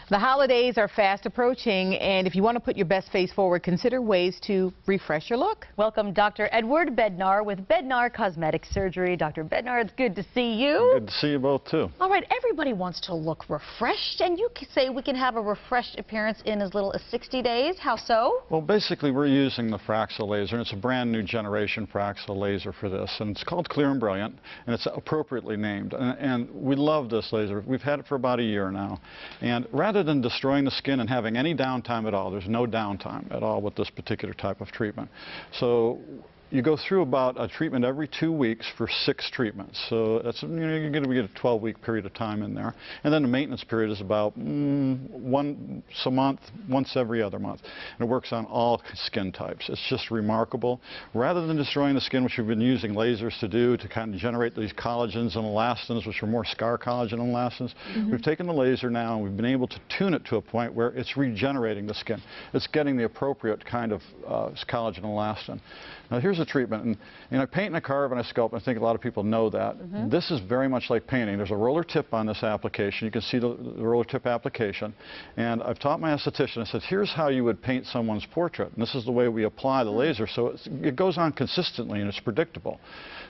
The holidays are fast approaching, and if you want to put your best face forward, consider ways to refresh your look. Welcome Dr. Edward Bednar with Bednar Cosmetic Surgery. Dr. Bednar, it's good to see you. Good to see you both, too. All right, everybody wants to look refreshed, and you say we can have a refreshed appearance in as little as 60 days. How so? Well, basically, we're using the Fraxel laser, and it's a brand new generation Fraxel laser for this, and it's called Clear and Brilliant, and it's appropriately named. And we love this laser. We've had it for about a year now, and rather than destroying the skin and having any downtime at all, there's no downtime at all with this particular type of treatment. So you go through about a treatment every 2 weeks for 6 treatments. So that's, you're going to get a 12-week period of time in there. And then the maintenance period is about once a month, once every other month. And it works on all skin types. It's just remarkable. Rather than destroying the skin, which we've been using lasers to do to kind of generate these collagens and elastins, which are more scar collagen and elastins, we've taken the laser now and we've been able to tune it to a point where it's regenerating the skin. It's getting the appropriate kind of collagen and elastin. Now here's a treatment, and I paint and I carve and I sculpt, and I think a lot of people know that. This is very much like painting. There's a roller tip on this application. You can see the roller tip application, and I've taught my esthetician, I said, here's how you would paint someone's portrait, and this is the way we apply the laser, so it goes on consistently and it's predictable.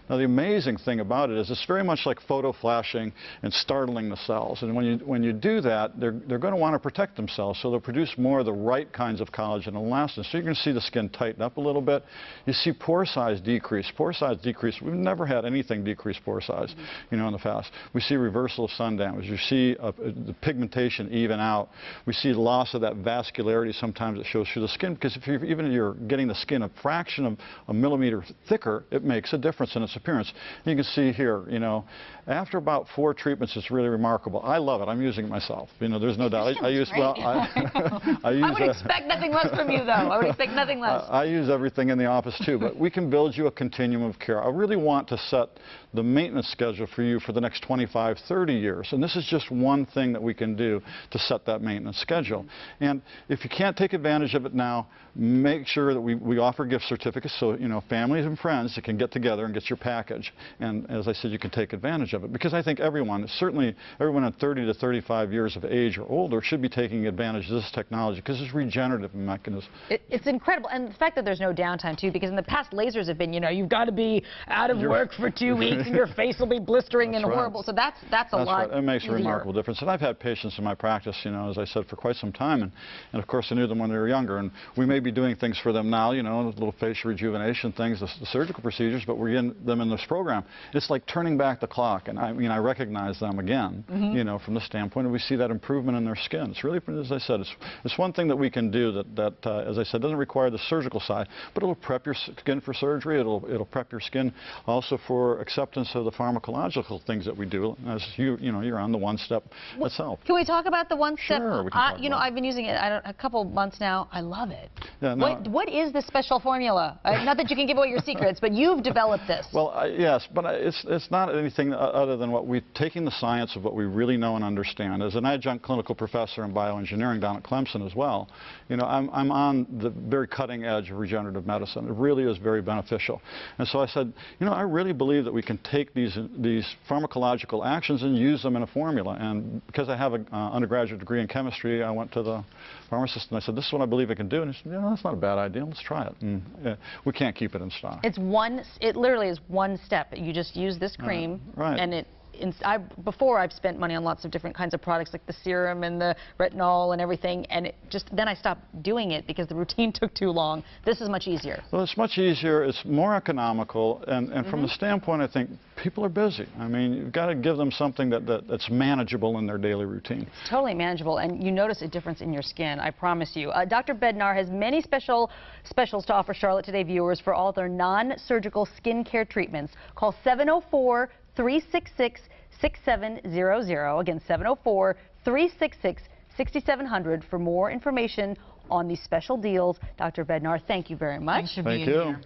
Now the amazing thing about it is it's very much like photo flashing and startling the cells, and when you do that, they're going to want to protect themselves, so they'll produce more of the right kinds of collagen and elastin. So you're going to see the skin tighten up a little bit. You see pore size decrease. Pore size decrease. We've never had anything decrease pore size, in the past. We see reversal of sun damage. You see the pigmentation even out. We see loss of that vascularity sometimes that shows through the skin, because if you're getting the skin a fraction of a millimeter thicker, it makes a difference in its appearance. You can see here, after about 4 treatments, it's really remarkable. I love it. I'm using it myself. There's no doubt. I use, well, I would expect nothing less from you, though. I would expect nothing less. I use everything in the office, too, but we can build you a continuum of care. I really want to set the maintenance schedule for you for the next 25, 30 years, and this is just one thing that we can do to set that maintenance schedule. And if you can't take advantage of it now, make sure that we offer gift certificates, so families and friends that can get together and get your package, and as I said, you can take advantage of it, because I think everyone, certainly everyone at 30 to 35 years of age or older, should be taking advantage of this technology, because it's regenerative mechanism. It's incredible, and the fact that there's no downtime too, because in the past lasers have been, you've got to be out of work for 2 weeks and your face will be blistering and horrible. So that's a lot. It makes easier. a remarkable difference. And I've had patients in my practice, as I said, for quite some time, and of course I knew them when they were younger, and we may be doing things for them now, little facial rejuvenation things, the surgical procedures, but we're getting them in this program. It's like turning back the clock, and I recognize them again, from the standpoint, and we see that improvement in their skin. It's really, as I said, it's one thing that we can do that as I said, doesn't require the surgical side, but it'll prep your skin for surgery. It'll prep your skin also for acceptance of the pharmacological things that we do, as you're on the one step itself. Can we talk about the one step? Sure, we can talk about I've been using it a couple months now. I love it. Yeah, what is this special formula? Not that you can give away your secrets, but you've developed this. Well, yes, but it's not anything other than what we're taking the science of what we really know and understand. As an adjunct clinical professor in bioengineering down at Clemson as well, I'm on the very cutting edge of regenerative medicine. It really is very beneficial. And so I said, I really believe that we can take these pharmacological actions and use them in a formula. And because I have an undergraduate degree in chemistry, I went to the pharmacist and I said, this is what I believe I can do. And he said, that's not a bad idea. Let's try it. And we can't keep it in stock. It literally is one step. You just use this cream, and before I've spent money on lots of different kinds of products like the serum and the retinol and everything, and then I stopped doing it because the routine took too long. This is much easier. Well, it's much easier, it's more economical, and from the standpoint, I think, people are busy. I mean, you've got to give them something that's manageable in their daily routine. It's totally manageable, and you notice a difference in your skin, I promise you. Dr. Bednar has many specials to offer Charlotte Today viewers for all their non-surgical skincare treatments. Call 704-366-6700. Again, 704-366-6700 for more information on these special deals. Dr. Bednar, thank you very much. Thanks for being here.